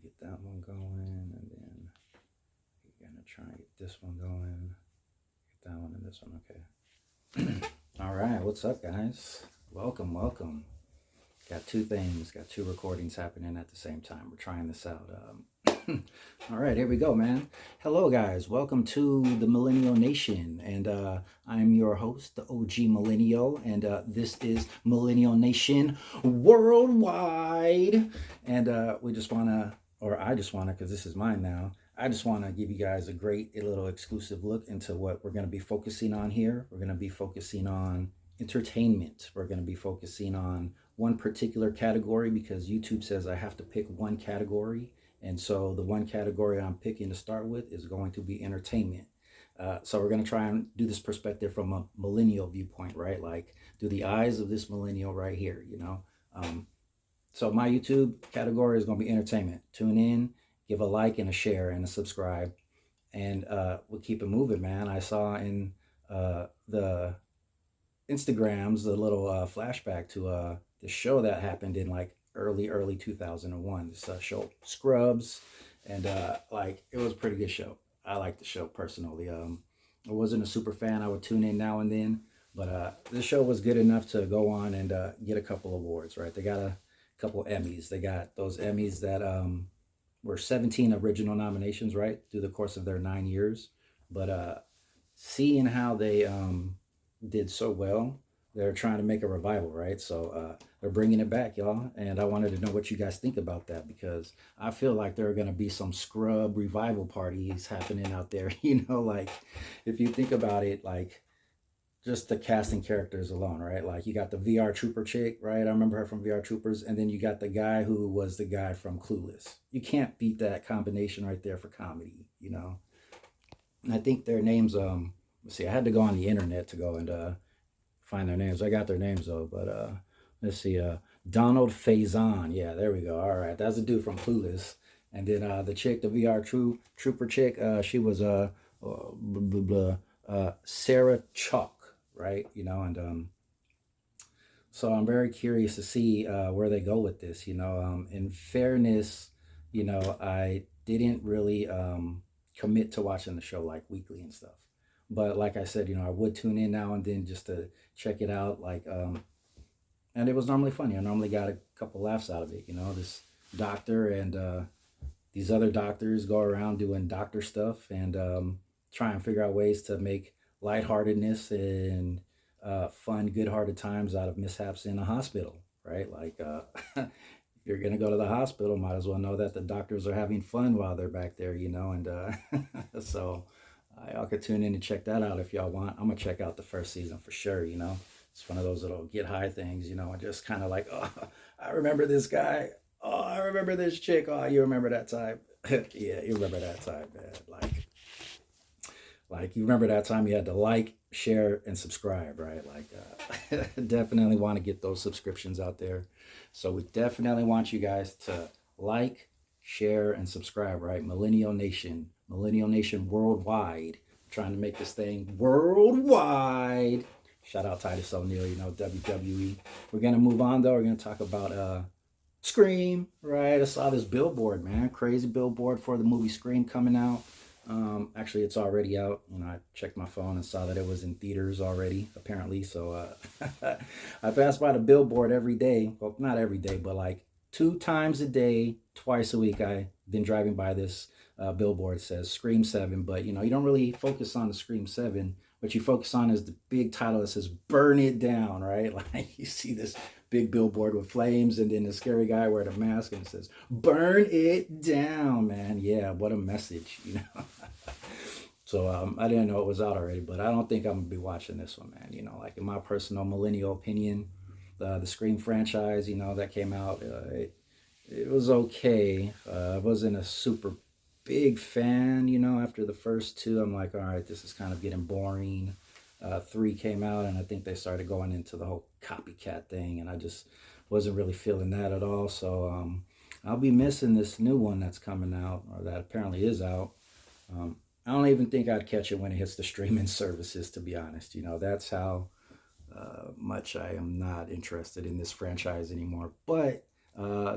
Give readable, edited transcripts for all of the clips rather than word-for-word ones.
get that one going, and then we're gonna try and get this one going. Get that one and this one. Okay. All right. What's up, guys? Welcome, welcome. Got two things. Got two recordings happening at the same time. We're trying this out. All right, here we go, man. Hello, guys. Welcome to the Millennial Nation, and I'm your host, the OG Millennial, and this is Millennial Nation Worldwide. And we just wanna, or I just wanna, because this is mine now. I just want to give you guys a great little exclusive look into what we're going to be focusing on here. We're going to be focusing on entertainment. We're going to be focusing on one particular category because YouTube says I have to pick one category. And so the one category I'm picking to start with is going to be entertainment. So we're going to try and do this perspective from a millennial viewpoint, right? Like through the eyes of this millennial right here, you know? So my YouTube category is going to be entertainment. Tune in, give a like and a share and a subscribe, and we'll keep it moving, man. I saw in the Instagrams the little flashback to the show that happened in like early 2001. This show Scrubs, and like it was a pretty good show. I like the show personally. I wasn't a super fan. I would tune in now and then, but this show was good enough to go on and get a couple awards. Right, they got a couple Emmys. They got those Emmys that were 17 original nominations, right, through the course of their 9 years. But seeing how they did so well, they're trying to make a revival, right? So they're bringing it back, y'all. And I wanted to know what you guys think about that because I feel like there are going to be some scrub revival parties happening out there. You know, like if you think about it, like just the casting characters alone, right? Like you got the VR Trooper chick, right? I remember her from VR Troopers, and then you got the guy who was the guy from Clueless. You can't beat that combination right there for comedy, you know. And I think their names. Let's see, I had to go on the internet to go and find their names. I got their names though, but let's see. Donald Faison, yeah, there we go. All right, that's a dude from Clueless, and then the chick, the VR Trooper chick, she was blah, blah, blah, Sarah Chalk, right? You know, and so I'm very curious to see where they go with this. You know, in fairness, you know, I didn't really commit to watching the show like weekly and stuff. But like I said, you know, I would tune in now and then just to check it out. Like, and it was normally funny. I normally got a couple laughs out of it. You know, this doctor and these other doctors go around doing doctor stuff and try and figure out ways to make lightheartedness and fun, good-hearted times out of mishaps in a hospital, right? Like, if you're gonna go to the hospital, might as well know that the doctors are having fun while they're back there, you know. And so, y'all could tune in and check that out if y'all want. I'm gonna check out the first season for sure. You know, it's one of those little get high things, you know, and just kind of like, oh, I remember this guy. Oh, I remember this chick. Oh, you remember that time? Yeah, you remember that time, man. Like you remember that time you had to like, share, and subscribe, right? Like, definitely want to get those subscriptions out there. So we definitely want you guys to like, share, and subscribe, right? Millennial Nation Worldwide. Trying to make this thing worldwide. Shout out Titus O'Neil, you know, WWE. We're gonna move on though. We're gonna talk about Scream, right? I saw this billboard, man. Crazy billboard for the movie Scream coming out. Actually, it's already out. You know, I checked my phone and saw that it was in theaters already, apparently. So I pass by the billboard every day. Well, not every day, but like 2 times a day, twice a week. I've been driving by this billboard. It says Scream 7, but you know, you don't really focus on the Scream 7. What you focus on is the big title that says "Burn It Down," right? Like you see this big billboard with flames, and then the scary guy wearing a mask, and it says "Burn It Down," man. Yeah, what a message, you know. So I didn't know it was out already, but I don't think I'm gonna be watching this one, man. You know, like in my personal millennial opinion, the Scream franchise, you know, that came out, it was okay. I wasn't a super big fan, you know. After the first two, I'm like, all right, this is kind of getting boring. Three came out, and I think they started going into the whole copycat thing, and I just wasn't really feeling that at all. So I'll be missing this new one that's coming out, or that apparently is out. I don't even think I'd catch it when it hits the streaming services, to be honest. You know, that's how much I am not interested in this franchise anymore. But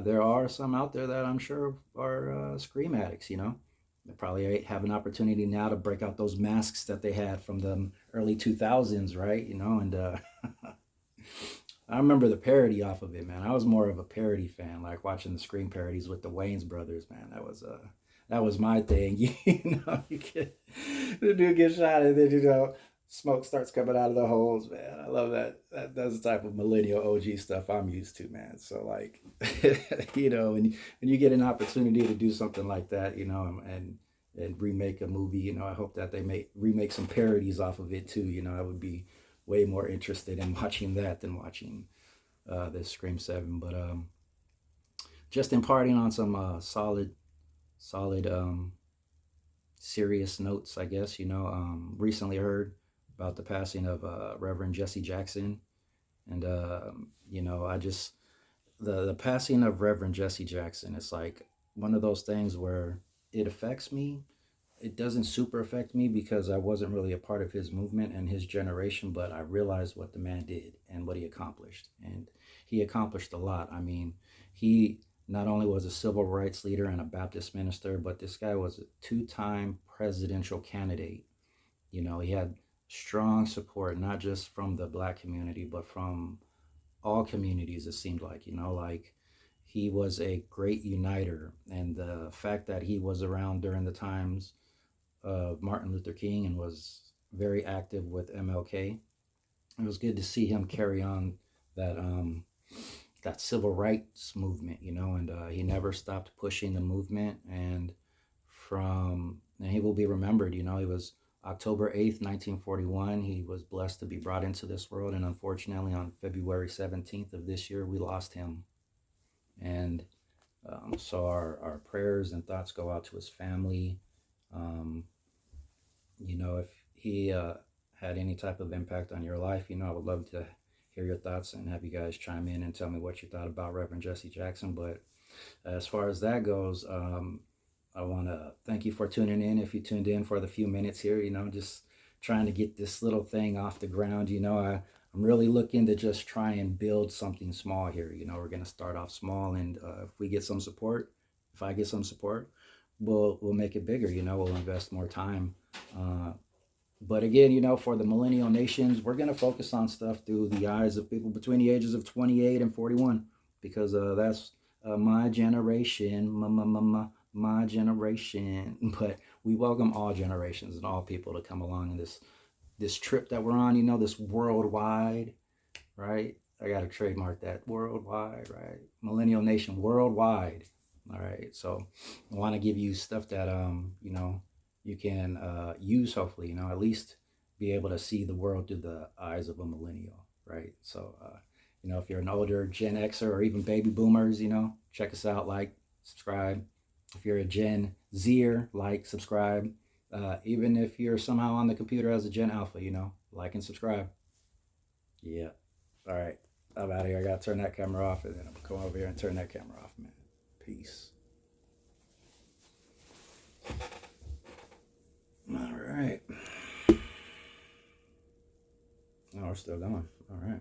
there are some out there that I'm sure are Scream addicts, you know. They probably have an opportunity now to break out those masks that they had from the early 2000s, right? You know, and I remember the parody off of it, man. I was more of a parody fan, like watching the Scream parodies with the Wayans brothers, man. That was my thing. You know, you get the dude gets shot and then you know smoke starts coming out of the holes, man. I love that. That's the type of millennial OG stuff I'm used to, man. So like, you know, when you get an opportunity to do something like that, you know, and remake a movie, you know, I hope that they remake some parodies off of it too. You know, I would be way more interested in watching that than watching this Scream 7. But just imparting on some solid serious notes, I guess. You know, recently heard about the passing of Reverend Jesse Jackson, and you know, I just the passing of Reverend Jesse Jackson. It's like one of those things where it affects me. It doesn't super affect me because I wasn't really a part of his movement and his generation, but I realized what the man did and what he accomplished. And he accomplished a lot. I mean, he not only was a civil rights leader and a Baptist minister, but this guy was a two-time presidential candidate. You know, he had strong support, not just from the black community, but from all communities, it seemed like, you know, like he was a great uniter. And the fact that he was around during the times of Martin Luther King and was very active with MLK. It was good to see him carry on that that civil rights movement, you know, and he never stopped pushing the movement. And he will be remembered. You know, he was October 8th, 1941. He was blessed to be brought into this world, and unfortunately, on February 17th of this year, we lost him. And so our prayers and thoughts go out to his family. Um, you know, if he had any type of impact on your life, you know, I would love to hear your thoughts and have you guys chime in and tell me what you thought about Reverend Jesse Jackson. But as far as that goes, I want to thank you for tuning in. If you tuned in for the few minutes here, you know, just trying to get this little thing off the ground, you know, I'm really looking to just try and build something small here. You know, we're going to start off small, and if we get some support, if I get some support, we'll make it bigger. You know, we'll invest more time. Uh, but again, you know, for the millennial nations, we're going to focus on stuff through the eyes of people between the ages of 28 and 41, because that's my generation, my generation. But we welcome all generations and all people to come along in this trip that we're on, you know, this worldwide, right? I got to trademark that, worldwide, right? Millennial Nation worldwide. All right. So I want to give you stuff that, you know, you can use, hopefully, you know, at least be able to see the world through the eyes of a millennial, right? So, you know, if you're an older Gen Xer or even baby boomers, you know, check us out, like, subscribe. If you're a Gen Zer, like, subscribe. Even if you're somehow on the computer as a Gen Alpha, you know, like and subscribe. Yeah. All right. I'm out of here. I got to turn that camera off, and then I'm going to come over here and turn that camera off, man. Peace. All right. Oh, we're still going. All right.